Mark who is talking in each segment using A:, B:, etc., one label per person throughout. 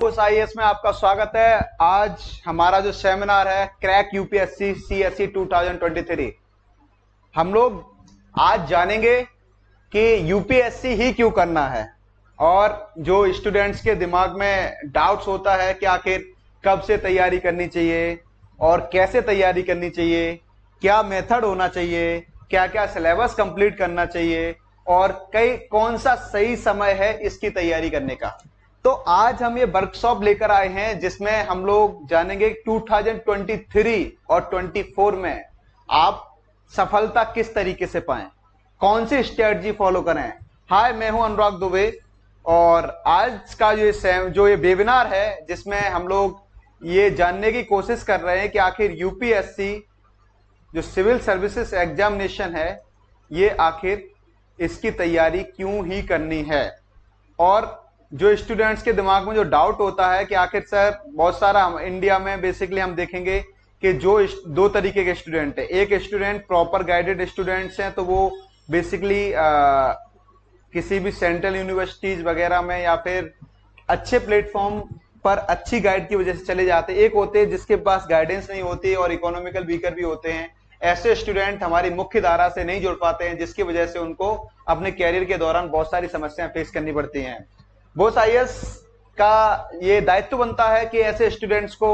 A: IAS में आपका स्वागत है। आज हमारा जो सेमिनार है क्रैक यूपीएससी सीएसई 2023। हम लोग आज जानेंगे कि यूपीएससी ही क्यों करना है और जो स्टूडेंट्स के दिमाग में डाउट्स होता है कि आखिर कब से तैयारी करनी चाहिए और कैसे तैयारी करनी चाहिए, क्या मेथड होना चाहिए, क्या क्या सिलेबस कंप्लीट करना चाहिए और कौन सा सही समय है इसकी तैयारी करने का। तो आज हम ये वर्कशॉप लेकर आए हैं जिसमें हम लोग जानेंगे 2023 और 24 में आप सफलता किस तरीके से पाएं, कौन सी स्ट्रेटजी फॉलो करें। हाय, मैं हूं अनुराग दुबे और आज का जो ये वेबिनार है जिसमें हम लोग ये जानने की कोशिश कर रहे हैं कि आखिर यूपीएससी जो सिविल सर्विसेज एग्जामिनेशन है ये आखिर इसकी तैयारी क्यों ही करनी है। और जो स्टूडेंट्स के दिमाग में जो डाउट होता है कि आखिर सर बहुत सारा इंडिया में बेसिकली हम देखेंगे कि जो दो तरीके के स्टूडेंट है, एक स्टूडेंट प्रॉपर गाइडेड स्टूडेंट्स हैं तो वो बेसिकली किसी भी सेंट्रल यूनिवर्सिटीज वगैरह में या फिर अच्छे प्लेटफॉर्म पर अच्छी गाइड की वजह से चले जाते हैं। एक होते हैं जिसके पास गाइडेंस नहीं होती और इकोनॉमिकल वीकर भी होते हैं। ऐसे स्टूडेंट हमारी मुख्य धारा से नहीं जुड़ पाते हैं जिसकी वजह से उनको अपने कैरियर के दौरान बहुत सारी समस्याएं फेस करनी पड़ती हैं। बोस आईएएस का ये दायित्व बनता है कि ऐसे स्टूडेंट्स को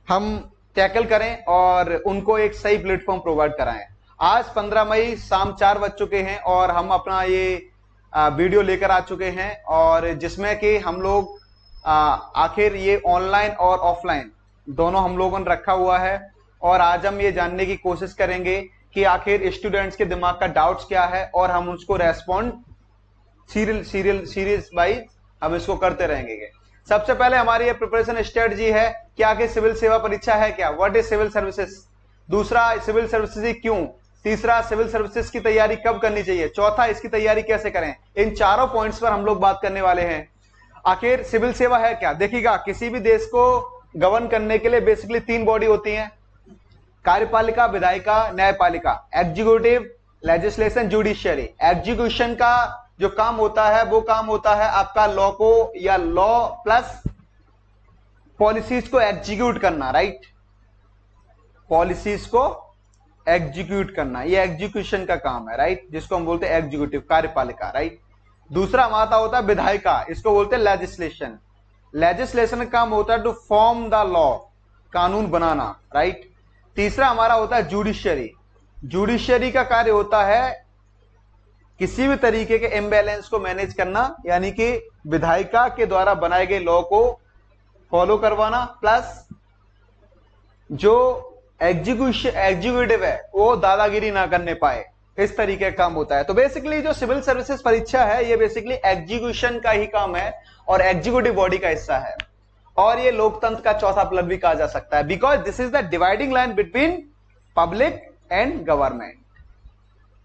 A: हम टैकल करें और उनको एक सही प्लेटफॉर्म प्रोवाइड कराएं। आज 15 मई शाम 4 बज चुके हैं और हम अपना ये वीडियो लेकर आ चुके हैं और जिसमें कि हम लोग आखिर ये ऑनलाइन और ऑफलाइन दोनों हम लोगों ने रखा हुआ है और आज हम ये जानने की कोशिश करेंगे कि आखिर स्टूडेंट्स के दिमाग का डाउट्स क्या है और हम उसको रेस्पॉन्ड सीरीज वाइज हम इसको करते रहेंगे। सबसे पहले हमारी ये प्रिपरेशन स्ट्रेटजी है कि आखिर सिविल सेवा परीक्षा है क्या, व्हाट इज सिविल सर्विसेज। दूसरा, सिविल सर्विसेज क्यों। तीसरा, सिविल सर्विसेज की तैयारी कब करनी चाहिए। चौथा, इसकी तैयारी कैसे करें। इन चारों पॉइंट्स पर हम लोग बात करने वाले हैं। आखिर सिविल सेवा है क्या। देखिएगा, किसी भी देश को गवर्न करने के लिए बेसिकली 3 बॉडी होती हैं, कार्यपालिका, विधायिका, न्यायपालिका। Executive, legislation, judiciary. एग्जीक्यूशन का जो काम होता है वो काम होता है आपका लॉ को या लॉ प्लस पॉलिसीज को एग्जीक्यूट करना, राइट। पॉलिसीज को एग्जीक्यूट करना, ये एग्जीक्यूशन का काम है, राइट, जिसको हम बोलते हैं एग्जीक्यूटिव, कार्यपालिका, राइट। दूसरा हमारा होता है विधायिका, इसको बोलते हैं लेजिस्लेशन। लेजिस्लेशन का काम होता है टू फॉर्म द लॉ, कानून बनाना, राइट। तीसरा हमारा होता है जुडिशियरी। जुडिशियरी का कार्य होता है किसी भी तरीके के इम्बैलेंस को मैनेज करना, यानी कि विधायिका के द्वारा बनाए गए लॉ को फॉलो करवाना, प्लस जो एग्जीक्यूटिव है वो दादागिरी ना करने पाए, इस तरीके का काम होता है। तो बेसिकली जो सिविल सर्विसेज परीक्षा है ये बेसिकली एग्जीक्यूशन का ही काम है और एग्जीक्यूटिव बॉडी का हिस्सा है और ये लोकतंत्र का चौथा पिलर भी कहा जा सकता है, because this is the dividing line between public and government.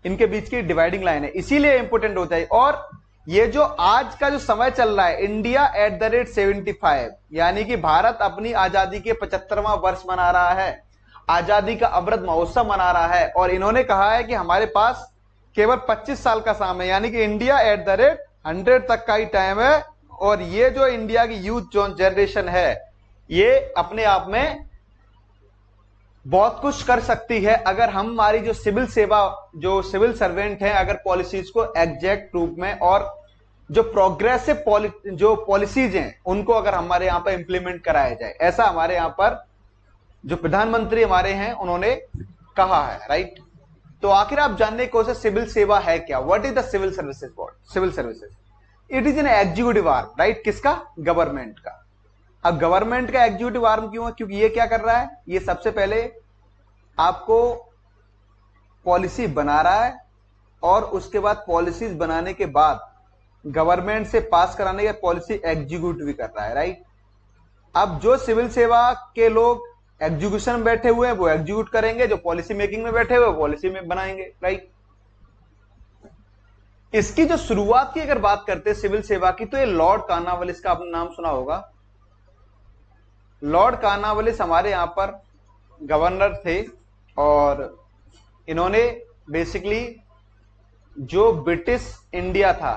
A: इनके बीच की डिवाइडिंग लाइन है, इसीलिए इंपोर्टेंट होता है। और ये जो आज का जो समय चल रहा है, इंडिया एट द रेट 75, यानी कि भारत अपनी आजादी के 75वां वर्ष मना रहा है, आजादी का अमृत महोत्सव मना रहा है और इन्होंने कहा है कि हमारे पास केवल 25 साल का समय है, यानी कि इंडिया एट द रेट 100 तक का ही टाइम है। और ये जो इंडिया की यूथ जो जनरेशन है ये अपने आप में बहुत कुछ कर सकती है अगर हमारी जो सिविल सेवा, जो सिविल सर्वेंट है, अगर पॉलिसीज को एग्जैक्ट रूप में और जो प्रोग्रेसिव जो पॉलिसीज हैं उनको अगर हमारे यहां पर इंप्लीमेंट कराया जाए, ऐसा हमारे यहां पर जो प्रधानमंत्री हमारे हैं उन्होंने कहा है, राइट। तो आखिर आप जानने की कोशिश, सिविल सेवा है क्या, what is the civil services board. Civil services it is an executive arm, right, किसका, गवर्नमेंट का। अब गवर्नमेंट का एग्जीक्यूटिव आर्म क्यों है, क्योंकि ये क्या कर रहा है, ये सबसे पहले आपको पॉलिसी बना रहा है और उसके बाद पॉलिसीज बनाने के बाद गवर्नमेंट से पास कराने के पॉलिसी एग्जीक्यूट भी कर रहा है, राइट। अब जो सिविल सेवा के लोग एग्जीक्यूशन में बैठे हुए हैं वो एग्जीक्यूट करेंगे, जो पॉलिसी मेकिंग में बैठे हुए पॉलिसी में बनाएंगे, राइट। इसकी जो शुरुआत की अगर बात करते हैं सिविल सेवा की, तो ये लॉर्ड कार्नवालिस का आपने नाम सुना होगा। लॉर्ड कार्नवालिस हमारे यहां पर गवर्नर थे और इन्होंने बेसिकली जो ब्रिटिश इंडिया था,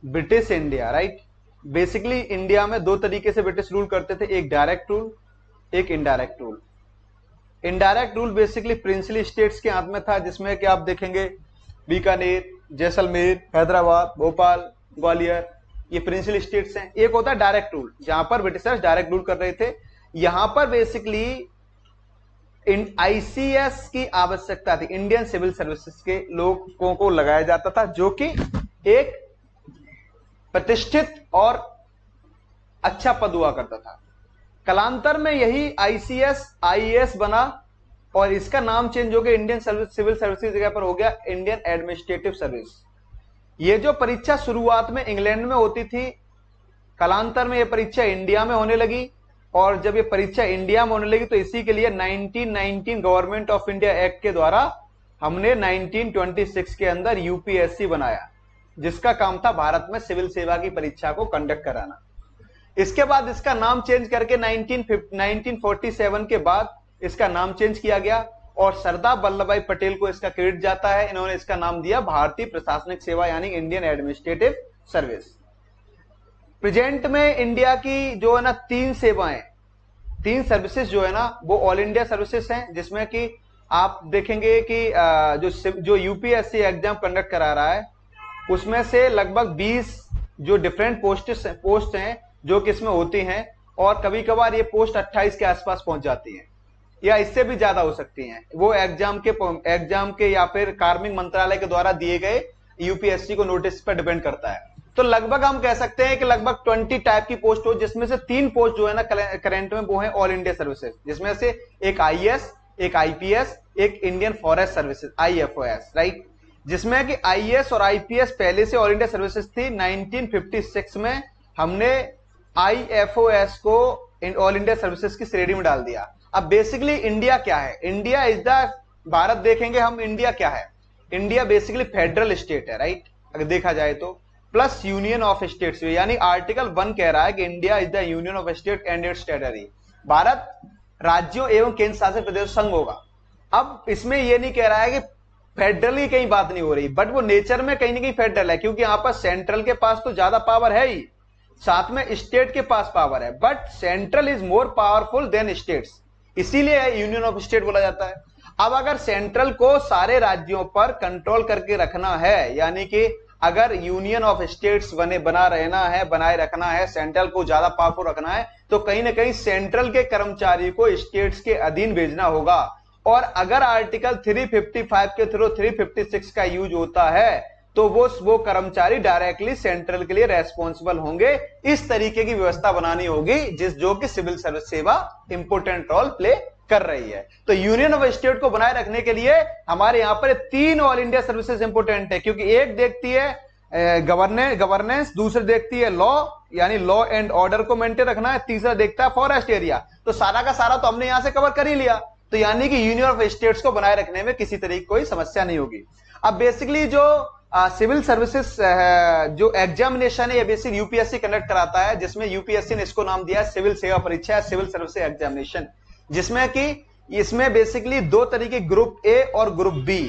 A: British India, right, basically India में दो तरीके से ब्रिटिश रूल करते थे, एक डायरेक्ट रूल, एक indirect rule. Indirect rule basically princely states के हाथ में था, जिसमें कि आप देखेंगे बीकानेर, जैसलमेर, हैदराबाद, भोपाल, ग्वालियर, ये प्रिंसली स्टेट्स हैं। एक होता है डायरेक्ट रूल, जहां पर ब्रिटिशर्स डायरेक्ट रूल कर रहे थे। यहां पर बेसिकली आईसीएस की आवश्यकता थी, इंडियन सिविल सर्विसेज के लोगों को लगाया जाता था, जो कि एक प्रतिष्ठित और अच्छा पद हुआ करता था। कालांतर में यही आईसीएस आईएएस बना और इसका नाम चेंज हो गया, इंडियन सिविल सर्विसेज जगह पर हो गया इंडियन एडमिनिस्ट्रेटिव सर्विस। ये जो परीक्षा शुरुआत में इंग्लैंड में होती थी, कालांतर में यह परीक्षा इंडिया में होने लगी, और जब ये परीक्षा इंडिया में होने लगी तो इसी के लिए 1919 गवर्नमेंट ऑफ इंडिया एक्ट के द्वारा हमने 1926 के अंदर यूपीएससी बनाया, जिसका काम था भारत में सिविल सेवा की परीक्षा को कंडक्ट कराना। इसके बाद इसका नाम चेंज करके 1947 के बाद इसका नाम चेंज किया गया और सरदार वल्लभ भाई पटेल को इसका क्रेडिट जाता है। इन्होंने इसका नाम दिया भारतीय प्रशासनिक सेवा यानी इंडियन एडमिनिस्ट्रेटिव सर्विस। प्रेजेंट में इंडिया की जो है ना तीन सेवाएं, तीन सर्विसेज जो है ना वो ऑल इंडिया सर्विसेज हैं, जिसमें कि आप देखेंगे कि जो यूपीएससी एग्जाम कंडक्ट करा रहा है उसमें से लगभग 20 जो डिफरेंट पोस्ट हैं जो कि इसमें होती हैं, और कभी कभार ये पोस्ट 28 के आसपास पहुंच जाती हैं या इससे भी ज्यादा हो सकती हैं। वो एग्जाम के या फिर कार्मिक मंत्रालय के द्वारा दिए गए यूपीएससी को नोटिस पर डिपेंड करता है। तो लगभग हम कह सकते हैं कि लगभग 20 टाइप की पोस्ट हो, जिसमें से 3 पोस्ट जो है ना करंट में वो है ऑल इंडिया सर्विसेज, जिसमें से एक आईएएस, एक आईपीएस, एक Indian forest services IFOS, right. जिसमें कि आईएएस और आईपीएस पहले से ऑल इंडिया सर्विसेज थी। 1956 में हमने आईएफओएस को ऑल इंडिया सर्विसेज की श्रेणी में डाल दिया। अब बेसिकली इंडिया क्या है? इंडिया इज द, भारत देखेंगे हम, इंडिया क्या है? इंडिया बेसिकली फेडरल स्टेट है, राइट, अगर देखा जाए तो, प्लस यूनियन ऑफ स्टेट्स, यानी आर्टिकल 1 कह रहा है कि India is the union of state and it's territory. Bharat राज्यों एवं केंद्र शासित प्रदेश संघ होगा। अब इसमें यह नहीं कह रहा है कि फेडरल की कहीं बात नहीं हो रही, बट वो नेचर में कहीं ना कहीं फेडरल है, क्योंकि यहां पर सेंट्रल के पास तो ज्यादा पावर है ही, साथ में स्टेट के पास पावर है, but central is more powerful than states, इसीलिए यूनियन ऑफ स्टेट बोला जाता है। अब अगर सेंट्रल को सारे राज्यों पर कंट्रोल करके रखना है, यानी कि अगर यूनियन ऑफ स्टेट्स बनाए रखना है, सेंट्रल को ज्यादा पावरफुल रखना है, तो कहीं ना कहीं सेंट्रल के कर्मचारी को स्टेट्स के अधीन भेजना होगा। और अगर आर्टिकल 355 के थ्रू 356 का यूज होता है तो वो कर्मचारी डायरेक्टली सेंट्रल के लिए रेस्पॉन्सिबल होंगे। इस तरीके की व्यवस्था बनानी होगी जो कि सिविल सर्विस सेवा इंपोर्टेंट रोल प्ले कर रही है। तो यूनियन ऑफ स्टेट को बनाए रखने के लिए हमारे यहां पर 3 ऑल इंडिया सर्विसेज इंपोर्टेंट है, क्योंकि एक देखती है गवर्नेंस, दूसरी देखती है लॉ यानी लॉ एंड ऑर्डर को मेंटेन रखना है, तीसरा देखता है फॉरेस्ट एरिया। तो सारा का सारा तो हमने यहां से कवर कर ही लिया, तो यानी कि यूनियन ऑफ स्टेट्स को बनाए रखने में किसी तरह की कोई समस्या नहीं होगी। अब बेसिकली जो सिविल सर्विसेज जो एग्जामिनेशन है, ये बेसिक यूपीएससी कंडक्ट कराता है, जिसमें यूपीएससी ने इसको नाम दिया है सिविल सेवा परीक्षा, सिविल सर्विसेज एग्जामिनेशन, जिसमें कि इसमें बेसिकली 2 तरीके, ग्रुप ए और ग्रुप बी,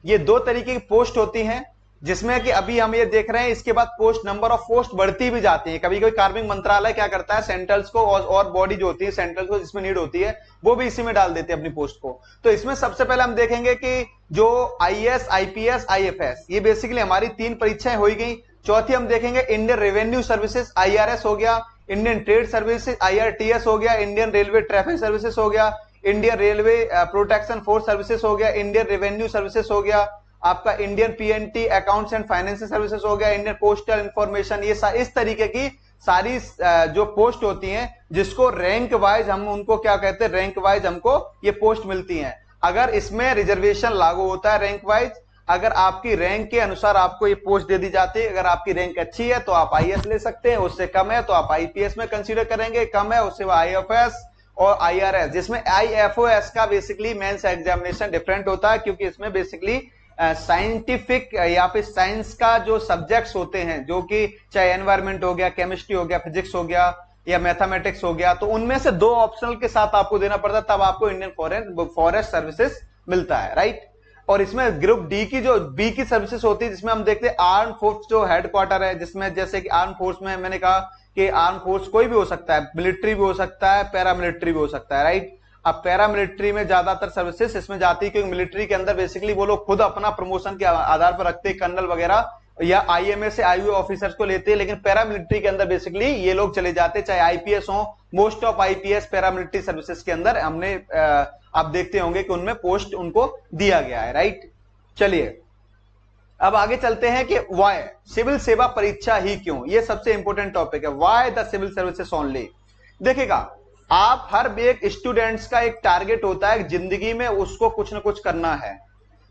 A: ये 2 तरीके की पोस्ट होती हैं, जिसमें कि अभी हम ये देख रहे हैं। इसके बाद पोस्ट, नंबर ऑफ पोस्ट बढ़ती भी जाती है। कभी कभी कार्मिक मंत्रालय क्या करता है, सेंट्रल्स को और बॉडी जो होती है सेंट्रल्स को जिसमें नीड होती है वो भी इसी में डाल देते हैं अपनी पोस्ट को। तो इसमें सबसे पहले हम देखेंगे कि जो आईएएस, आईपीएस, आईएफएस, ये बेसिकली हमारी 3 परीक्षाएं हो गई। चौथी हम देखेंगे इंडियन रेवेन्यू सर्विसेज, आईआरएस हो गया, इंडियन ट्रेड सर्विसेज, आईआरटीएस हो गया, इंडियन रेलवे ट्रैफिक सर्विसेज हो गया, Indian railway protection force services हो गया, इंडियन रेवेन्यू सर्विसेज हो गया, आपका Indian PNT accounts and financial services हो गया, इंडियन पोस्टल इंफॉर्मेशन। ये इस तरीके की सारी जो पोस्ट होती हैं, जिसको रैंक वाइज हम उनको क्या कहते हैं, रैंक वाइज हमको ये पोस्ट मिलती हैं। अगर इसमें रिजर्वेशन लागू होता है रैंक वाइज, अगर आपकी रैंक के अनुसार आपको ये पोस्ट दे दी जाती है। अगर आपकी रैंक अच्छी है तो आप आईएएस ले सकते हैं, उससे कम है तो आप आईपीएस में कंसीडर करेंगे, कम है उससे आईएफएस और आईआरएस, जिसमें आईएफओएस का बेसिकली मेंस एग्जामिनेशन डिफरेंट होता है, क्योंकि इसमें बेसिकली साइंटिफिक या फिर साइंस का जो सब्जेक्ट्स होते हैं, जो कि चाहे एनवायरमेंट हो गया, केमिस्ट्री हो गया, फिजिक्स हो गया या मैथमेटिक्स हो गया, तो उनमें से 2 ऑप्शनल के साथ आपको देना पड़ता है, तब आपको इंडियन फॉरेस्ट सर्विसेज मिलता है, राइट। और इसमें ग्रुप डी की जो बी की सर्विसेज होती है, जिसमें हम देखते हैं आर्म फोर्स जो हेडक्वार्टर है, जिसमें जैसे कि आर्म फोर्स में मैंने कहा कि आर्म फोर्स कोई भी हो सकता है, मिलिट्री भी हो सकता है, पैरामिलिट्री भी हो सकता है, राइट। अब पैरामिलिट्री में ज्यादातर सर्विसेज इसमें जाती है, क्योंकि मिलिट्री के अंदर बेसिकली वो लोग खुद अपना प्रमोशन के आधार पर रखते हैं, कर्नल वगैरह या आईएमए से आईयू ऑफिसर्स को लेते हैं, लेकिन पैरामिलिट्री के अंदर बेसिकली ये लोग चले जाते हैं, चाहे आईपीएस हो। Most of IPS paramilitary services के अंदर हमने आप देखते होंगे कि उनमें पोस्ट उनको दिया गया है, राइट। चलिए अब आगे चलते हैं कि वाई सिविल सेवा परीक्षा ही क्यों, ये सबसे इंपॉर्टेंट टॉपिक है। Why the civil services only. देखिएगा, आप हर एक स्टूडेंट्स का एक टारगेट होता है जिंदगी में, उसको कुछ ना कुछ करना है,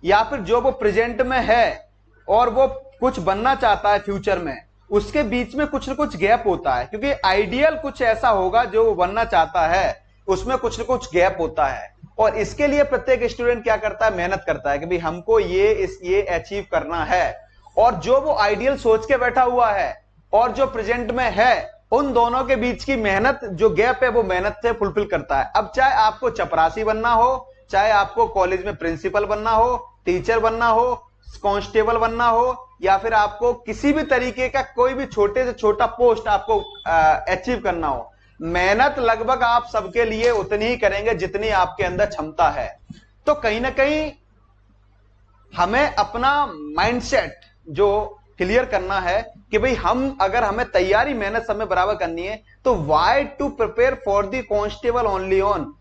A: या फिर जो वो प्रेजेंट में है और वो कुछ बनना चाहता है फ्यूचर में, उसके बीच में कुछ ना कुछ गैप होता है, क्योंकि आइडियल कुछ ऐसा होगा जो वो बनना चाहता है, उसमें कुछ ना कुछ गैप होता है। और इसके लिए प्रत्येक स्टूडेंट क्या करता है, मेहनत करता है कि भाई हमको ये अचीव करना है। और जो वो आइडियल सोच के बैठा हुआ है और जो प्रेजेंट में है, उन दोनों के बीच की मेहनत जो गैप है वो मेहनत से फुलफिल करता है। अब चाहे आपको चपरासी बनना हो, चाहे आपको कॉलेज में प्रिंसिपल बनना हो, टीचर बनना हो, कांस्टेबल बनना हो, या फिर आपको किसी भी तरीके का कोई भी छोटे से छोटा पोस्ट आपको अचीव करना हो, मेहनत लगभग आप सबके लिए उतनी ही करेंगे जितनी आपके अंदर क्षमता है। तो कहीं ना कहीं हमें अपना माइंडसेट जो क्लियर करना है कि भाई हम अगर हमें तैयारी मेहनत सब में बराबर करनी है, तो why to prepare for the constable only on.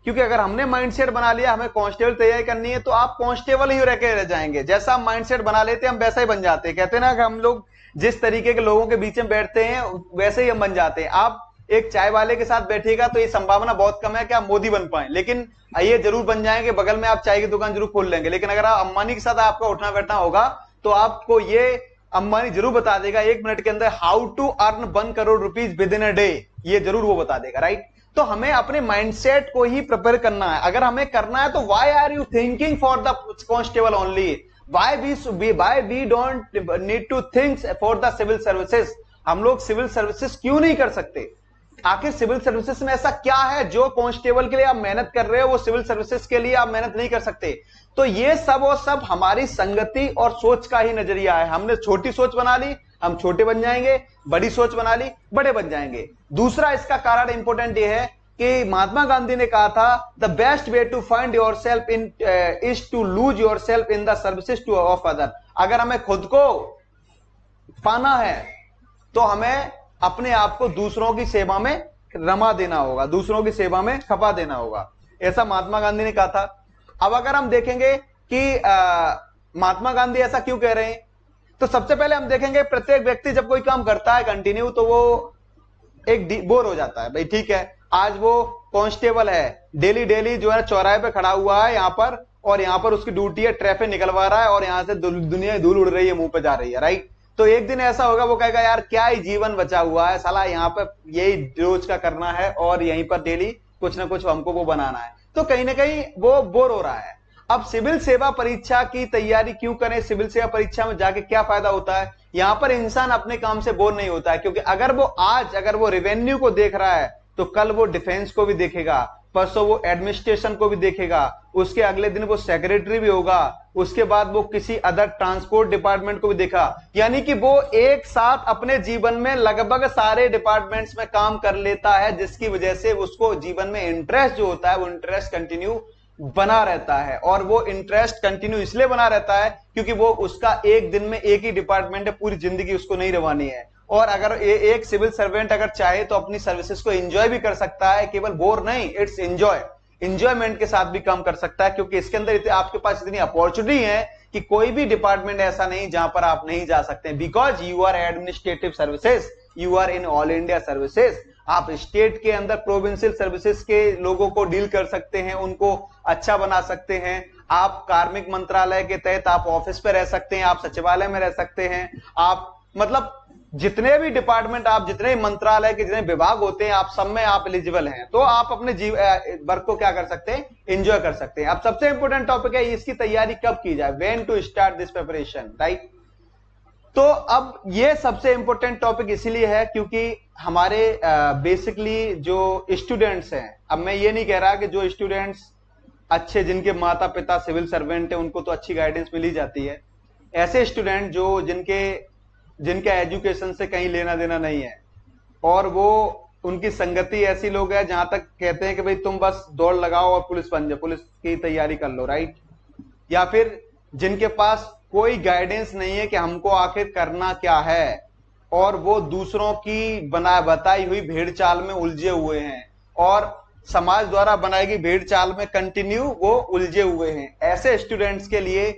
A: क्योंकि अगर हमने माइंडसेट बना लिया हमें कांस्टेबल तैयारी करनी है, तो आप कांस्टेबल ही रह जाएंगे। जैसा हम माइंडसेट बना लेते हैं हम वैसा ही बन जाते हैं। कहते हैं ना कि हम लोग जिस तरीके के लोगों के बीच में बैठते हैं वैसे ही हम बन जाते हैं। आप एक चाय वाले के साथ बैठिएगा तो ये संभावना बहुत कम है कि आप मोदी बन पाए, लेकिन ये जरूर बन जाएंगे, बगल में आप चाय की दुकान जरूर खोल लेंगे। लेकिन अगर आप अंबानी के साथ आपका उठना बैठना होगा तो आपको ये अंबानी जरूर बता देगा 1 मिनट के अंदर how to earn 1 crore rupees within a day, ये जरूर वो बता देगा, राइट। तो हमें अपने माइंडसेट को ही प्रिपेयर करना है। अगर हमें करना है तो why are you thinking for the constable only, why we don't need to think for the civil services. हम लोग सिविल सर्विसेज क्यों नहीं कर सकते? आखिर सिविल सर्विसेज में ऐसा क्या है जो कांस्टेबल के लिए आप मेहनत कर रहे हो वो सिविल सर्विसेज के लिए आप मेहनत नहीं कर सकते? तो ये सब और सब हमारी संगति और सोच का ही नजरिया है। हमने छोटी सोच बना ली, हम छोटे बन जाएंगे, बड़ी सोच बना ली, बड़े बन जाएंगे। दूसरा इसका कारण इंपॉर्टेंट ये है कि महात्मा गांधी ने कहा था the best way to find yourself in is to lose yourself in the services to of other. अगर हमें खुद को पाना है तो हमें अपने आप को दूसरों की सेवा में रमा देना होगा, दूसरों की सेवा में खपा देना होगा, ऐसा महात्मा गांधी ने कहा था। अब अगर हम देखेंगे कि महात्मा गांधी ऐसा क्यों कह रहे हैं, तो सबसे पहले हम देखेंगे प्रत्येक व्यक्ति जब कोई काम करता है कंटिन्यू तो वो एक बोर हो जाता है। भाई ठीक है, आज वो कांस्टेबल है, डेली डेली जो है चौराहे पे खड़ा हुआ है यहाँ पर, और यहाँ पर उसकी ड्यूटी है ट्रैफिक निकलवा रहा है और यहाँ से दुनिया धूल उड़ रही है, मुंह पे जा रही है, राइट। तो एक दिन ऐसा होगा वो कहेगा यार क्या ही जीवन बचा हुआ है, साला यहाँ पे यही रोज का करना है और यहीं पर डेली कुछ ना कुछ हमको वो बनाना है। तो कहीं ना कहीं वो बोर हो रहा है। अब सिविल सेवा परीक्षा की तैयारी क्यों करें, सिविल सेवा परीक्षा में जाके क्या फायदा होता है? यहां पर इंसान अपने काम से बोर नहीं होता है, क्योंकि अगर वो रेवेन्यू को देख रहा है तो कल वो डिफेंस को भी देखेगा, परसों वो एडमिनिस्ट्रेशन को भी देखेगा, उसके अगले दिन वो सेक्रेटरी भी होगा, उसके बाद वो किसी अदर ट्रांसपोर्ट डिपार्टमेंट को भी देखा। यानी कि वो एक साथ अपने जीवन में लगभग सारे डिपार्टमेंट्स में काम कर लेता है, जिसकी वजह से उसको जीवन में इंटरेस्ट जो होता है वो इंटरेस्ट कंटिन्यू बना रहता है। और वो इंटरेस्ट कंटिन्यू इसलिए बना रहता है क्योंकि वो उसका एक दिन में एक ही डिपार्टमेंट है, पूरी जिंदगी उसको नहीं रवानी है। और अगर एक सिविल सर्वेंट अगर चाहे तो अपनी सर्विसेज को एंजॉय भी कर सकता है, केवल बोर नहीं, इट्स एंजॉयमेंट के साथ भी काम कर सकता है, क्योंकि इसके अंदर आपके पास इतनी अपॉर्चुनिटी है कि कोई भी डिपार्टमेंट ऐसा नहीं जहां पर आप नहीं जा सकते, because you are administrative services, you are in all India services. आप स्टेट के अंदर प्रोविंशियल सर्विसेज के लोगों को डील कर सकते हैं, उनको अच्छा बना सकते हैं। आप कार्मिक मंत्रालय के तहत आप ऑफिस पे रह सकते हैं, आप सचिवालय में रह सकते हैं, आप मतलब जितने भी डिपार्टमेंट, आप जितने मंत्रालय के जितने विभाग होते हैं, आप सब में आप एलिजिबल हैं। तो आप अपने वर्क को क्या कर सकते हैं, एंजॉय कर सकते हैं। अब सबसे इंपॉर्टेंट टॉपिक है इसकी तैयारी कब की जाए, when to start this preparation, right. तो अब ये सबसे इंपॉर्टेंट टॉपिक इसीलिए है क्योंकि हमारे बेसिकली जो स्टूडेंट्स हैं, अब मैं ये नहीं कह रहा कि जो स्टूडेंट्स अच्छे जिनके माता पिता सिविल सर्वेंट है उनको तो अच्छी गाइडेंस मिल ही जाती है। ऐसे स्टूडेंट जो जिनका एजुकेशन से कहीं लेना देना नहीं है और वो उनकी संगति ऐसी लोग हैं जहां तक कहते हैं कि भाई तुम बस दौड़ लगाओ और पुलिस बन जाओ, पुलिस की तैयारी कर लो, राइट। या फिर जिनके पास कोई गाइडेंस नहीं है कि हमको आखिर करना क्या है और वो दूसरों की बताई हुई भेड़ चाल में उलझे हुए हैं और समाज द्वारा बनाई गई भेड़ चाल में कंटिन्यू वो उलझे हुए हैं। ऐसे स्टूडेंट्स के लिए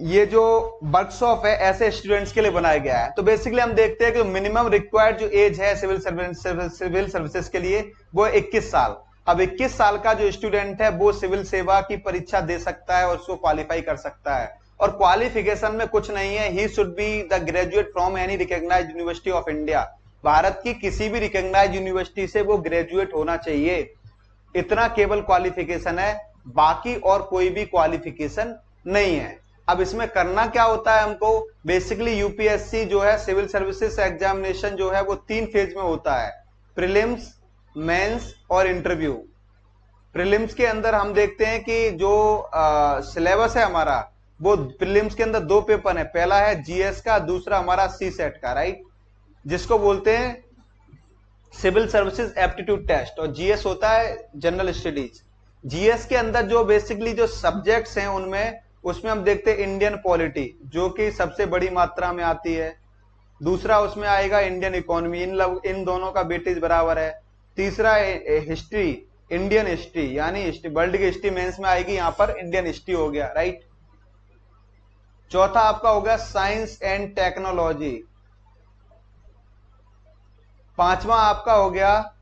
A: ये जो वर्कशॉप है ऐसे स्टूडेंट्स के लिए बनाया गया है। तो बेसिकली हम देखते हैं कि मिनिमम रिक्वायर्ड जो एज है सिविल सर्विसेज के लिए वो 21 साल। अब 21 साल का जो स्टूडेंट है वो सिविल सेवा की परीक्षा दे सकता है और उसको क्वालिफाई कर सकता है। और क्वालिफिकेशन में कुछ नहीं है, he should be the graduate from any recognised university of India. Bharat की किसी भी रिकॉग्नाइज्ड यूनिवर्सिटी से वो ग्रेजुएट होना चाहिए, इतना केवल क्वालिफिकेशन है, बाकी और कोई भी क्वालिफिकेशन नहीं है। अब इसमें करना क्या होता है हमको, बेसिकली यूपीएससी जो है सिविल सर्विसेज एग्जामिनेशन जो है वो 3 फेज में होता है, प्रीलिम्स, मेंस और इंटरव्यू। प्रीलिम्स के अंदर हम देखते हैं कि जो सिलेबस है हमारा वो प्रीलिम्स के अंदर 2 पेपर है, पहला है जीएस का, दूसरा हमारा सी सेट का, राइट, जिसको बोलते हैं सिविल सर्विसेज एप्टीट्यूड टेस्ट। और जीएस होता है जनरल स्टडीज। जीएस के अंदर जो बेसिकली जो सब्जेक्ट्स हैं उनमें उसमें हम देखते हैं इंडियन पॉलिटी जो कि सबसे बड़ी मात्रा में आती है, दूसरा उसमें आएगा इंडियन इकोनॉमी, इन दोनों का वेटेज बराबर है, तीसरा हिस्ट्री, इंडियन हिस्ट्री यानी हिस्ट्री, वर्ल्ड की हिस्ट्री मेंस में आएगी, यहां पर इंडियन हिस्ट्री हो गया, राइट। चौथा आपका हो गया साइंस एंड टेक्नोलॉजी, पांचवा आपका हो गया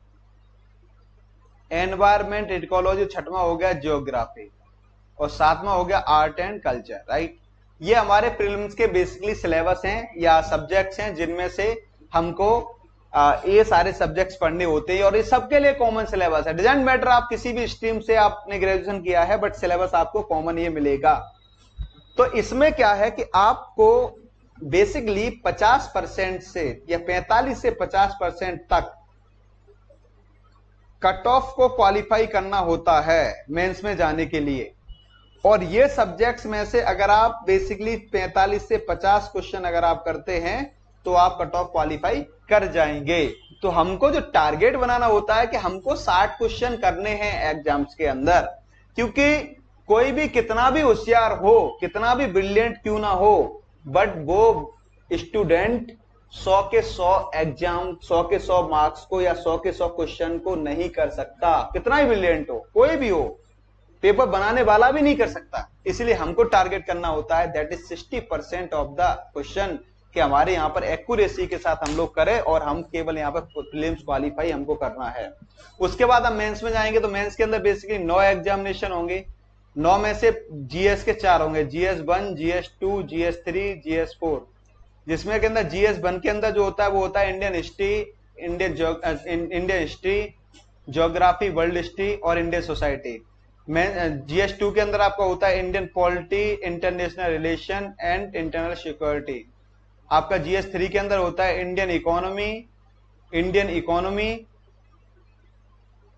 A: एनवायरमेंट इकोलॉजी, छठवां हो गया ज्योग्राफी और सातवां हो गया आर्ट एंड कल्चर, राइट। ये हमारे प्रीलिम्स के बेसिकली सिलेबस हैं या सब्जेक्ट्स हैं जिनमें से हमको ये सारे सब्जेक्ट्स पढ़ने होते हैं और ये सबके लिए कॉमन सिलेबस है। डजंट मैटर आप किसी भी स्ट्रीम से आपने ग्रेजुएशन किया है, बट सिलेबस आपको कॉमन ये मिलेगा। तो इसमें क्या है कि आपको बेसिकली 50% से या 45 से 50% तक कट ऑफ को क्वालिफाई करना होता है मेंस में जाने के लिए। और ये सब्जेक्ट्स में से अगर आप बेसिकली 45 से 50 क्वेश्चन अगर आप करते हैं तो आप कट ऑफ क्वालिफाई कर जाएंगे। तो हमको जो टारगेट बनाना होता है कि हमको 60 क्वेश्चन करने हैं एग्जाम्स के अंदर, क्योंकि कोई भी कितना भी होशियार हो, कितना भी ब्रिलियंट क्यों ना हो, बट वो स्टूडेंट 100 के 100 एग्जाम, 100 के 100 मार्क्स को या 100 के 100 क्वेश्चन को नहीं कर सकता, कितना ही ब्रिलियंट हो, कोई भी हो, पेपर बनाने वाला भी नहीं कर सकता। इसलिए हमको टारगेट करना होता है that is 60% of the question कि हमारे यहाँ पर एक्यूरेसी के साथ हम लोग करें और हम केवल यहाँ पर प्रीलिम्स क्वालिफाई हमको करना है। उसके बाद हम मेंस में जाएंगे तो मेंस के अंदर बेसिकली 9 एग्जामिनेशन होंगे, 9 में से जीएस के 4 होंगे, GS1, GS2, GS3, GS4, जिसमें के अंदर GS1 के अंदर जो होता है वो होता है Indian history, Indian history, geography, world history और इंडियन सोसाइटी। GS2 के अंदर आपका होता है Indian polity, international relation and internal security. आपका GS3 के अंदर होता है Indian economy,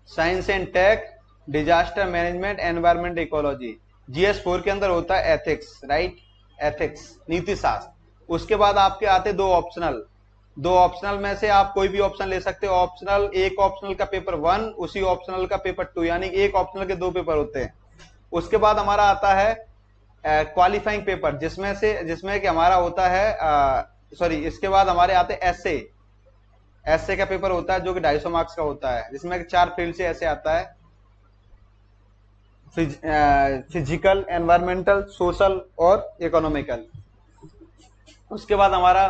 A: science and tech, disaster management, environment ecology. GS4 के अंदर होता है एथिक्स, राइट, एथिक्स, नीति शास्त्र। उसके बाद आपके आते 2 ऑप्शनल, 2 ऑप्शनल में से आप कोई भी ऑप्शन ले सकते हो। ऑप्शनल, एक ऑप्शनल का पेपर 1, उसी ऑप्शनल का पेपर 2, यानी एक ऑप्शनल के 2 पेपर होते हैं। उसके बाद हमारा आता है क्वालिफाइंग पेपर, जिसमें कि हमारा होता है इसके बाद हमारे आते हैं एसए का पेपर होता है जो कि 250 मार्क्स का होता है, जिसमें 4 फील्ड से ऐसे आता है, फिजिकल, एनवायरमेंटल, सोशल और इकोनॉमिकल। उसके बाद हमारा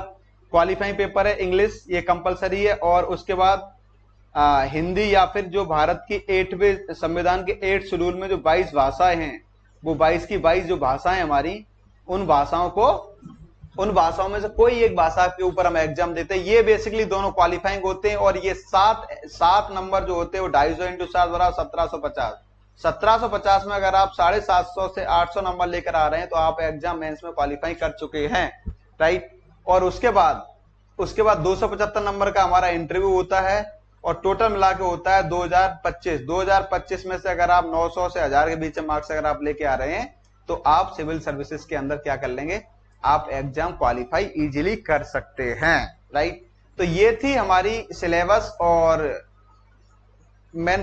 A: क्वालिफाइंग पेपर है इंग्लिश, ये कंपलसरी है। और उसके बाद हिंदी या फिर जो भारत की 8वें संविधान के 8 शेड्यूल में जो 22 भाषाएं हैं, वो 22 की 22 जो भाषाएं हमारी, उन भाषाओं में से कोई एक भाषा के ऊपर हम एग्जाम देते हैं। ये बेसिकली दोनों क्वालिफाइंग होते हैं और ये 7 नंबर जो होते हैं वो 250 इंटू 7 बराबर 1750। 1750 में अगर आप 750 से 800 नंबर लेकर आ रहे हैं तो आप एग्जाम मेंस में क्वालिफाई कर चुके हैं, राइट। और उसके बाद 275 नंबर का हमारा इंटरव्यू होता है और टोटल मिला के होता है 2025 में से अगर आप 900 से 1000 के बीच में मार्क्स अगर आप लेके आ रहे हैं तो आप सिविल सर्विसेज के अंदर क्या कर लेंगे, आप एग्जाम क्वालिफाई इजीली कर सकते हैं, राइट। तो ये थी हमारी सिलेबस और मेन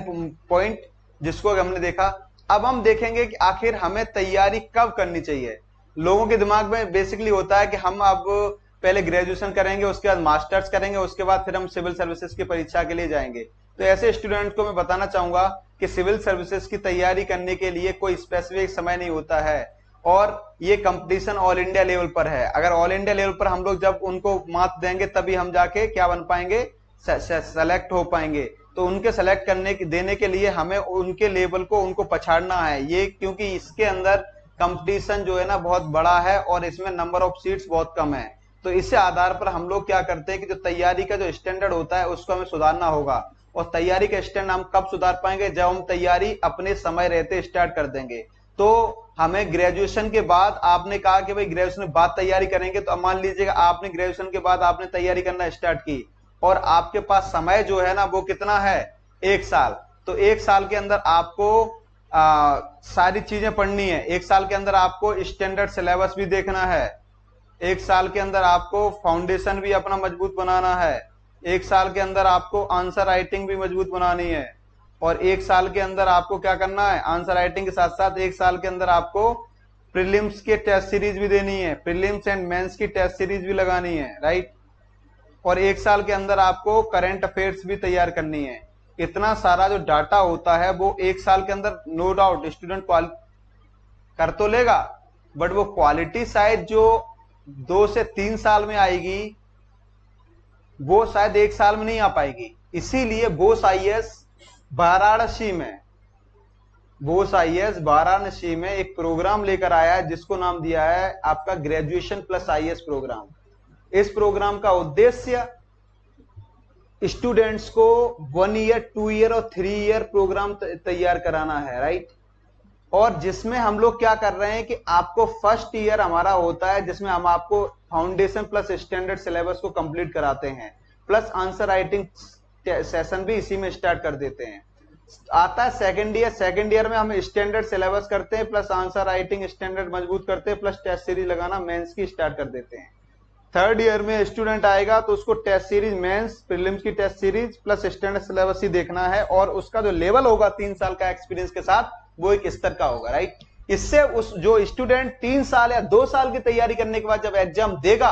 A: पॉइंट जिसको हमने देखा। अब हम देखेंगे कि आखिर हमें तैयारी कब करनी चाहिए। लोगों के दिमाग में बेसिकली होता है कि हम अब पहले ग्रेजुएशन करेंगे, उसके बाद मास्टर्स करेंगे, उसके बाद फिर हम सिविल सर्विसेज की परीक्षा के लिए जाएंगे। तो ऐसे स्टूडेंट को मैं बताना चाहूंगा कि सिविल सर्विसेज की तैयारी करने के लिए कोई स्पेसिफिक समय नहीं होता है और ये कंपटीशन ऑल इंडिया लेवल पर है। अगर ऑल इंडिया लेवल पर हम लोग जब उनको मार्क्स देंगे तभी हम जाके क्या बन पाएंगे, सेलेक्ट हो पाएंगे। तो उनके सेलेक्ट करने देने के लिए हमें उनके लेवल को उनको पछाड़ना है, ये क्योंकि इसके अंदर कंपटीशन जो है ना बहुत बड़ा है और इसमें नंबर ऑफ सीट्स बहुत कम है। तो इस आधार पर हम लोग क्या करते हैं कि जो तैयारी का जो स्टैंडर्ड होता है उसको हमें सुधारना होगा। और तैयारी का स्टैंडर्ड हम कब सुधार पाएंगे, जब हम तैयारी अपने समय रहते स्टार्ट कर देंगे। तो हमें ग्रेजुएशन के बाद, आपने कहा कि भाई ग्रेजुएशन के बाद तैयारी करेंगे, तो मान लीजिएगा आपने ग्रेजुएशन के बाद आपने तैयारी करना स्टार्ट की और आपके पास समय जो है ना वो कितना है, 1 साल। तो 1 साल के अंदर आपको सारी चीजें पढ़नी है। 1 साल के अंदर आपको स्टैंडर्ड सिलेबस भी देखना है, 1 साल के अंदर आपको फाउंडेशन भी अपना मजबूत बनाना है, 1 साल के अंदर आपको आंसर राइटिंग भी मजबूत बनानी है और 1 साल के अंदर आपको क्या करना है, आंसर राइटिंग के साथ साथ 1 साल के अंदर आपको प्रीलिम्स के टेस्ट सीरीज भी देनी है, प्रीलिम्स एंड मेंस की टेस्ट सीरीज भी लगानी है, राइट। और 1 साल के अंदर आपको करंट अफेयर्स भी तैयार करनी है। इतना सारा जो डाटा होता है वो 1 साल के अंदर नो डाउट स्टूडेंट कर तो लेगा, बट वो क्वालिटी शायद जो 2 से 3 साल में आएगी वो शायद 1 साल में नहीं आ पाएगी। इसीलिए बोस आईएएस वाराणसी में एक प्रोग्राम लेकर आया है जिसको नाम दिया है आपका ग्रेजुएशन प्लस आईएएस प्रोग्राम। इस प्रोग्राम का उद्देश्य स्टूडेंट्स को 1 ईयर, 2 ईयर और 3 ईयर प्रोग्राम तैयार कराना है, राइट। और जिसमें हम लोग क्या कर रहे हैं कि आपको फर्स्ट ईयर हमारा होता है जिसमें हम आपको फाउंडेशन प्लस स्टैंडर्ड सिलेबस को कंप्लीट कराते हैं, प्लस आंसर राइटिंग सेशन भी इसी में स्टार्ट कर देते हैं। आता है सेकंड ईयर में हम स्टैंडर्ड सिलेबस करते हैं, प्लस आंसर राइटिंग स्टैंडर्ड मजबूत करते हैं, प्लस टेस्ट सीरीज लगाना मेंस की स्टार्ट कर देते हैं। थर्ड ईयर में स्टूडेंट आएगा तो उसको टेस्ट सीरीज, मेंस, प्रीलिम्स की test series plus standard syllabus ही देखना है और उसका जो लेवल होगा 3 साल का एक्सपीरियंस के साथ वो एक स्तर का होगा, राइट। इससे उस जो स्टूडेंट 3 साल या 2 साल की तैयारी करने के बाद जब एग्जाम देगा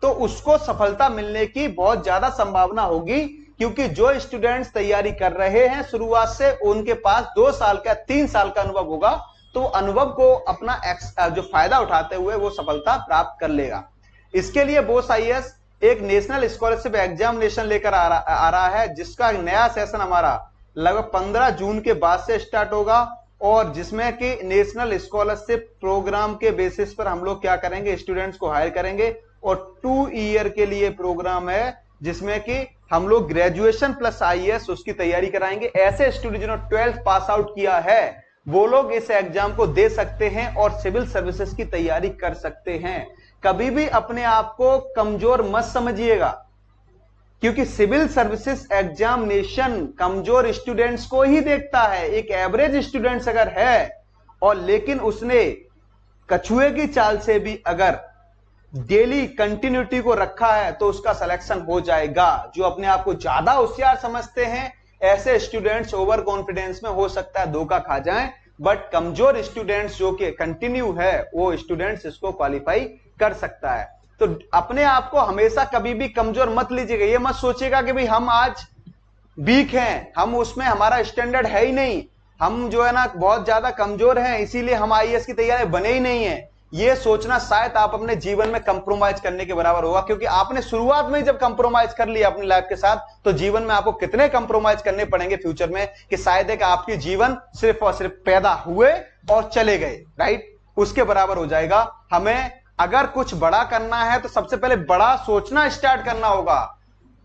A: तो उसको सफलता मिलने की बहुत ज्यादा संभावना होगी, क्योंकि जो स्टूडेंट्स तैयारी कर रहे हैं शुरुआत से उनके पास 2 साल का 3 साल का अनुभव होगा, तो अनुभव को अपना जो फायदा उठाते हुए वो सफलता प्राप्त कर लेगा। इसके लिए बोस आईएएस एक नेशनल स्कॉलरशिप एग्जामिनेशन लेकर आ रहा है जिसका नया सेशन हमारा लगभग 15 जून के बाद से स्टार्ट होगा और जिसमें कि नेशनल स्कॉलरशिप प्रोग्राम के बेसिस पर हम लोग क्या करेंगे, स्टूडेंट्स को हायर करेंगे और 2 ईयर के लिए प्रोग्राम है जिसमें कि हम लोग ग्रेजुएशन प्लस आईएएस उसकी तैयारी कराएंगे। ऐसे स्टूडेंट जिन्होंने 12th पास आउट किया है वो लोग इस एग्जाम को दे सकते हैं और सिविल सर्विसेज की तैयारी कर सकते हैं। कभी भी अपने आप को कमजोर मत समझिएगा, क्योंकि सिविल सर्विसेज एग्जामिनेशन कमजोर स्टूडेंट्स को ही देखता है। एक एवरेज स्टूडेंट्स अगर है और लेकिन उसने कछुए की चाल से भी अगर डेली कंटिन्यूटी को रखा है तो उसका सिलेक्शन हो जाएगा। जो अपने आप को ज्यादा होशियार समझते हैं ऐसे स्टूडेंट्स ओवर कॉन्फिडेंस में हो सकता है धोखा खा जाएं, बट कमजोर स्टूडेंट्स जो कि कंटिन्यू है वो स्टूडेंट्स इसको क्वालिफाई कर सकता है। तो अपने आप को हमेशा कभी भी कमजोर मत लीजिएगा। ये मत सोचिएगा कि भाई हम आज वीक हैं, हम उसमें हमारा स्टैंडर्ड है ही नहीं, हम जो है ना बहुत ज्यादा कमजोर हैं इसीलिए हम आईएएस की तैयारी बने ही नहीं है। ये सोचना शायद आप अपने जीवन में कंप्रोमाइज करने के बराबर होगा, क्योंकि आपने शुरुआत में जब कंप्रोमाइज कर लिया अपनी लाइफ के साथ तो जीवन में आपको कितने कंप्रोमाइज करने पड़ेंगे फ्यूचर में कि शायद है कि आपके जीवन सिर्फ और सिर्फ पैदा हुए और चले गए, राइट, उसके बराबर हो जाएगा। हमें अगर कुछ बड़ा करना है तो सबसे पहले बड़ा सोचना स्टार्ट करना होगा,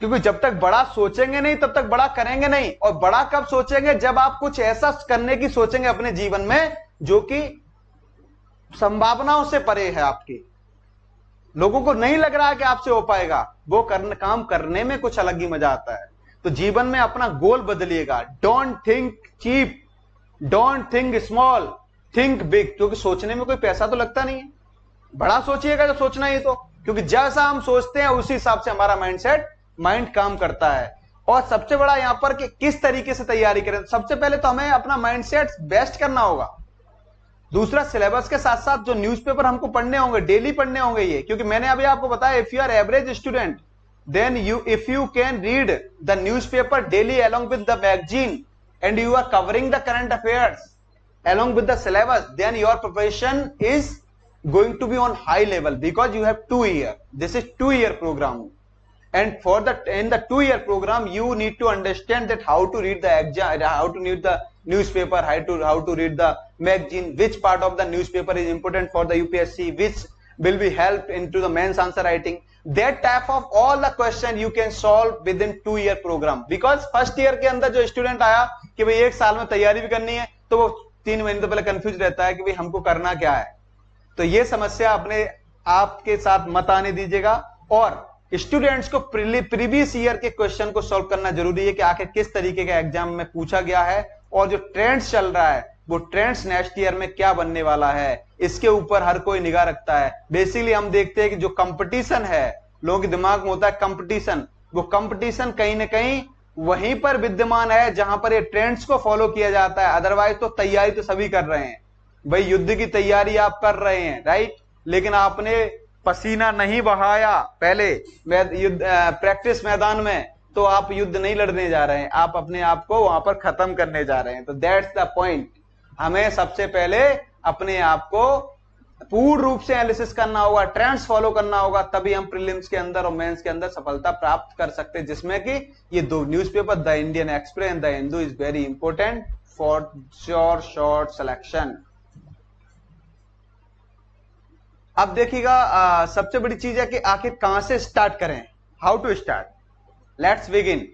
A: क्योंकि जब तक बड़ा सोचेंगे नहीं तब तक बड़ा करेंगे नहीं। और बड़ा कब सोचेंगे, जब आप कुछ ऐसा करने की सोचेंगे अपने जीवन में जो कि संभावनाओं से परे है आपकी, लोगों को नहीं लग रहा है कि आपसे हो पाएगा, वो काम करने में कुछ अलग ही मजा आता है। तो जीवन में अपना गोल बदलिएगा। Don't think cheap, don't think small, think big. क्योंकि सोचने में कोई पैसा तो लगता नहीं है, बड़ा सोचिएगा जब सोचना ही तो, क्योंकि जैसा हम सोचते हैं उसी हिसाब से हमारा माइंड काम करता है। और सबसे बड़ा यहां पर कि किस तरीके से तैयारी करें, सबसे पहले तो हमें अपना माइंडसेट बेस्ट करना होगा। दूसरा, सिलेबस के साथ साथ जो न्यूज़पेपर हमको पढ़ने होंगे, डेली पढ़ने होंगे ये, क्योंकि मैंने अभी आपको बताया if you are average student then if you can read the newspaper daily along with the magazine and you are covering the current affairs along with the syllabus, then your preparation is going to be on high level because you have 2 years. This is 2-year program, and in the 2-year program you need to understand that how to read the exam, how to read the newspaper, how to read the magazine, which part of the newspaper is important for the UPSC, which will be help into the mains answer writing. That type of all the question you can solve within 2-year program, because first year के अंदर जो student आया कि भाई 1 साल में तैयारी भी करनी है, तो वो 3 महीने तो पहले कंफ्यूज रहता है कि भाई हमको करना क्या है। तो ये समस्या अपने आपके साथ मत आने दीजिएगा, और स्टूडेंट्स को प्रीवियस ईयर के क्वेश्चन को सॉल्व करना जरूरी है कि आखिर किस तरीके के एग्जाम में पूछा गया है, और जो ट्रेंड्स चल रहा है वो ट्रेंड्स नेक्स्ट ईयर में क्या बनने वाला है, इसके ऊपर हर कोई निगाह रखता है। बेसिकली हम देखते हैं कि जो कंपटीशन है, लोगों के दिमाग में होता है कंपटीशन, वो कंपटीशन कहीं ना कहीं वहीं पर विद्यमान है जहां पर ये ट्रेंड्स को फॉलो किया जाता है। अदरवाइज तो तैयारी तो सभी कर रहे हैं भाई, युद्ध की तैयारी आप कर रहे हैं, राइट, लेकिन आपने पसीना नहीं बहाया पहले युद्ध प्रैक्टिस मैदान में, तो आप युद्ध नहीं लड़ने जा रहे हैं, आप अपने आप को वहां पर खत्म करने जा रहे हैं। तो दैट्स द पॉइंट, हमें सबसे पहले अपने आप को पूर्ण रूप से एनालिसिस करना होगा, ट्रेंड्स फॉलो करना होगा, तभी हम प्रीलिम्स के अंदर और मेंस के अंदर सफलता प्राप्त कर सकते हैं। जिसमें कि ये 2 newspaper, the Indian express and the Hindu, is very important for your short selection. अब देखिएगा, सबसे बड़ी चीज है कि आखिर कहां से स्टार्ट करें, how to start, let's begin.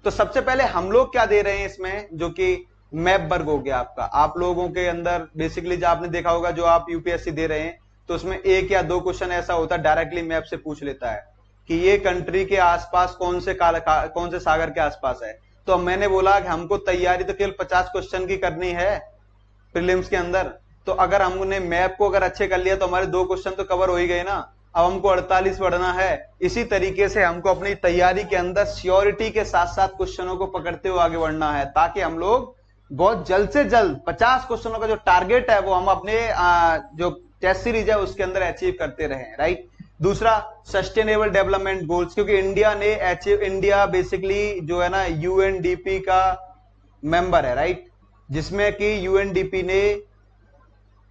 A: तो सबसे पहले हम लोग क्या दे रहे हैं इसमें, जो कि मैप वर्ग हो गया आपका। आप लोगों के अंदर बेसिकली जो आपने देखा होगा, जो आप यूपीएससी दे रहे हैं, तो उसमें 1 या 2 क्वेश्चन ऐसा होता है डायरेक्टली मैप से पूछ लेता है कि ये कंट्री के आसपास कौन से सागर के आसपास है। तो मैंने बोला कि हमको तैयारी तो केवल 50 क्वेश्चन की करनी है प्रीलिम्स के अंदर, तो अगर हमने मैप को अगर अच्छे कर लिया तो हमारे 2 क्वेश्चन तो कवर हो ही गए ना। अब हमको 48 पढ़ना है। इसी तरीके से हमको अपनी तैयारी के अंदर श्योरिटी के साथ साथ क्वेश्चनों को पकड़ते हुए आगे बढ़ना है, ताकि हम लोग बहुत जल्द से जल्द 50 क्वेश्चनों का जो टारगेट है वो हम अपने जो टेस्ट सीरीज है उसके अंदर अचीव करते रहे, राइट। दूसरा, सस्टेनेबल डेवलपमेंट गोल्स, क्योंकि इंडिया बेसिकली जो है ना यूएनडीपी का मेंबर है, राइट, जिसमें कि यूएनडीपी ने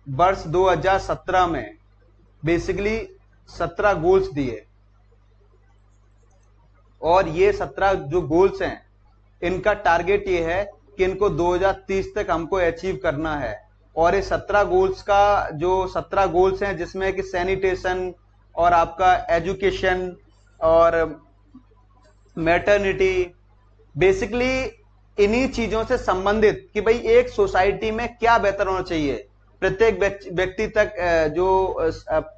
A: वर्ष 2017 में बेसिकली 17 गोल्स दिए, और ये 17 जो गोल्स हैं इनका टारगेट ये है कि इनको 2030 तक हमको अचीव करना है। और ये 17 गोल्स का जो 17 गोल्स हैं, जिसमें कि सैनिटेशन और आपका एजुकेशन और मैटरनिटी, बेसिकली इन्हीं चीजों से संबंधित कि भाई एक सोसाइटी में क्या बेहतर होना चाहिए, प्रत्येक व्यक्ति तक जो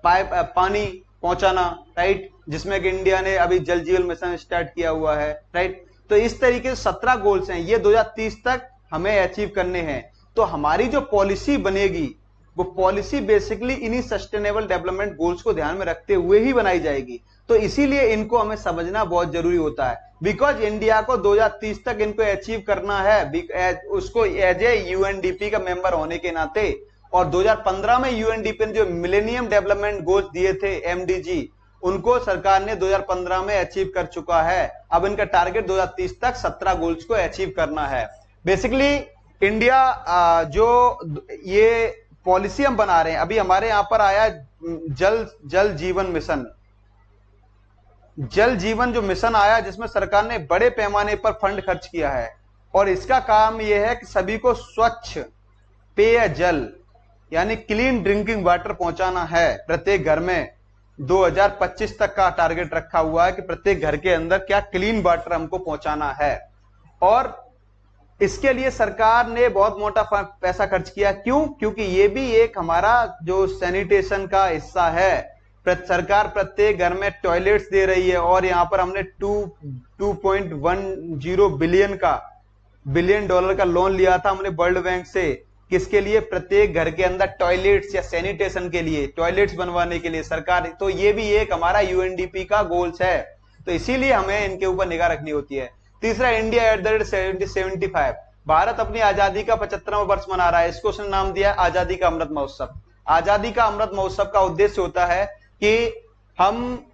A: पानी पहुंचाना, राइट, जिसमें कि इंडिया ने अभी जल जीवन मिशन स्टार्ट किया हुआ है, राइट। तो इस तरीके से 17 गोल्स हैं, ये 2030 तक हमें अचीव करने हैं। तो हमारी जो पॉलिसी बनेगी वो पॉलिसी बेसिकली इन्हीं सस्टेनेबल डेवलपमेंट गोल्स को ध्यान में रखते हुए ही बनाई जाएगी। तो इसीलिए इनको हमें समझना बहुत जरूरी होता है, बिकॉज इंडिया को 2030 तक इनको अचीव करना है, उसको एज ए यूएनडीपी का मेंबर होने के नाते। और 2015 में यूएनडीपी ने जो मिलेनियम डेवलपमेंट गोल्स दिए थे, एमडीजी, उनको सरकार ने 2015 में अचीव कर चुका है। अब इनका टारगेट 2030 तक 17 गोल्स को अचीव करना है। बेसिकली इंडिया जो ये पॉलिसी हम बना रहे हैं, अभी हमारे यहां पर आया जल जीवन मिशन, जल जीवन जो मिशन आया, जिसमें सरकार ने बड़े पैमाने पर फंड खर्च किया है, और इसका काम यह है कि सभी को स्वच्छ पेयजल यानी क्लीन ड्रिंकिंग वाटर पहुंचाना है प्रत्येक घर में। 2025 तक का टारगेट रखा हुआ है कि प्रत्येक घर के अंदर क्या क्लीन वाटर हमको पहुंचाना है, और इसके लिए सरकार ने बहुत मोटा पैसा खर्च किया। क्यों? क्योंकि ये भी एक हमारा जो सैनिटेशन का हिस्सा है। सरकार प्रत्येक घर में टॉयलेट्स दे रही है और यहाँ पर हमने 2.10 बिलियन डॉलर का लोन लिया था हमने वर्ल्ड बैंक से। किसके लिए? प्रत्येक घर के अंदर टॉयलेट्स या सैनिटेशन के लिए, टॉयलेट्स बनवाने के लिए सरकार। तो ये भी एक हमारा यूएनडीपी का गोल्स है, तो इसीलिए हमें इनके ऊपर निगाह रखनी होती है। तीसरा, India at the rate 75। Bharat अपनी आजादी का 75वां वर्ष मना रहा है। इसको उसने नाम दिया आजादी का अमृत महोत्सव। आजादी का अमृत महोत्सव का उद्देश्य होता है कि हम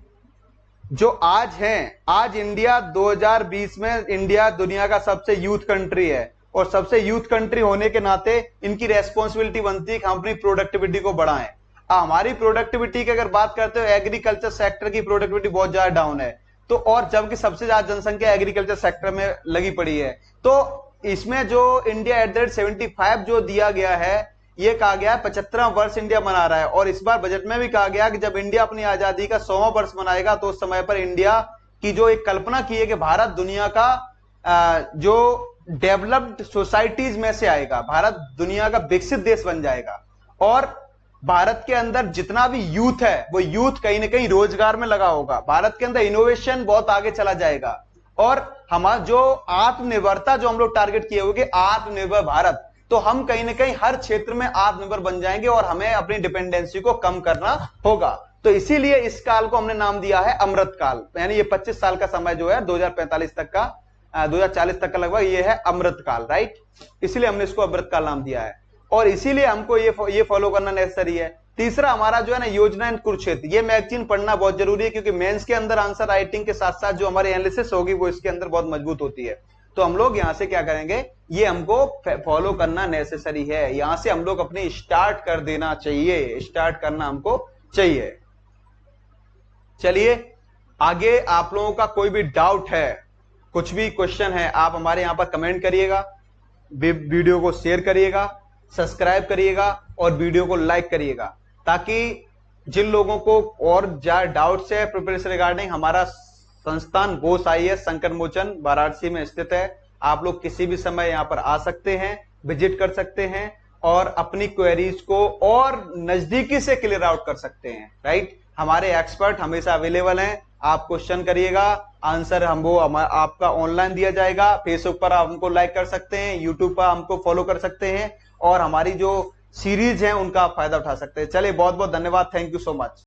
A: जो आज हैं, आज इंडिया 2020 में इंडिया दुनिया का सबसे यूथ कंट्री है और सबसे यूथ कंट्री होने के नाते इनकी रेस्पॉन्सिबिलिटी बनती है कि हम अपनी प्रोडक्टिविटी को बढ़ाएं। हमारी प्रोडक्टिविटी की अगर बात करते हो, एग्रीकल्चर सेक्टर की प्रोडक्टिविटी बहुत ज्यादा डाउन है, तो और जबकि सबसे ज्यादा जनसंख्या एग्रीकल्चर सेक्टर में लगी पड़ी है। तो इसमें जो इंडिया एट द रेट 75 जो दिया गया है, ये कहा गया 75वां वर्ष इंडिया मना रहा है। और इस बार बजट में भी कहा गया कि जब इंडिया अपनी आजादी का 100वां वर्ष मनाएगा तो उस समय पर इंडिया की जो एक कल्पना की है कि भारत दुनिया का जो डेवलप्ड सोसाइटीज में से आएगा, भारत दुनिया का विकसित देश बन जाएगा और भारत के अंदर जितना भी यूथ है वो यूथ कहीं ना कहीं रोजगार में लगा होगा। भारत के अंदर इनोवेशन बहुत आगे चला जाएगा और हमारा जो आत्मनिर्भरता जो हम लोग टारगेट किए हुए आत्मनिर्भर भारत, तो हम कहीं ना कहीं हर क्षेत्र में आत्मनिर्भर बन जाएंगे और हमें अपनी डिपेंडेंसी को कम करना होगा। तो इसीलिए इस काल को हमने नाम दिया है अमृत काल, यानी ये 25 साल का समय जो है 2045 तक का 2040 तक का लगभग ये है अमृत काल, राइट। इसीलिए हमने इसको अमृत काल नाम दिया है और इसीलिए हमको ये फॉलो करना नेसेसरी है। तीसरा हमारा जो है ना योजना एंड कुरुक्षेत्र, ये मैगजीन पढ़ना बहुत जरूरी है क्योंकि मेंस के अंदर आंसर राइटिंग के साथ साथ जो हमारी एनालिसिस होगी वो इसके अंदर बहुत मजबूत होती है। तो हम लोग यहां से क्या करेंगे, ये हमको फॉलो करना नेसेसरी है। यहां से हम लोग अपनी स्टार्ट कर देना चाहिए, स्टार्ट करना हमको चाहिए। चलिए आगे, आप लोगों का कोई भी डाउट है, कुछ भी क्वेश्चन है, आप हमारे यहां पर कमेंट करिएगा, वीडियो को शेयर करिएगा, सब्सक्राइब करिएगा और वीडियो को लाइक करिएगा, ताकि जिन लोगों को और ज्यादा डाउट्स है प्रिपरेशन रिगार्डिंग, हमारा संस्थान घोष IAS संकट मोचन वाराणसी में स्थित है। आप लोग किसी भी समय यहां पर आ सकते हैं, विजिट कर सकते हैं और अपनी क्वेरीज को और नजदीकी से क्लियर आउट कर सकते हैं, राइट। हमारे एक्सपर्ट हमेशा अवेलेबल हैं, आप क्वेश्चन करिएगा, आंसर आपका ऑनलाइन दिया जाएगा। फेसबुक पर आप हमको लाइक कर सकते हैं, यूट्यूब पर हमको फॉलो कर सकते हैं और हमारी जो सीरीज है उनका आप फायदा उठा सकते हैं। चलिए बहुत बहुत धन्यवाद, थैंक यू सो मच।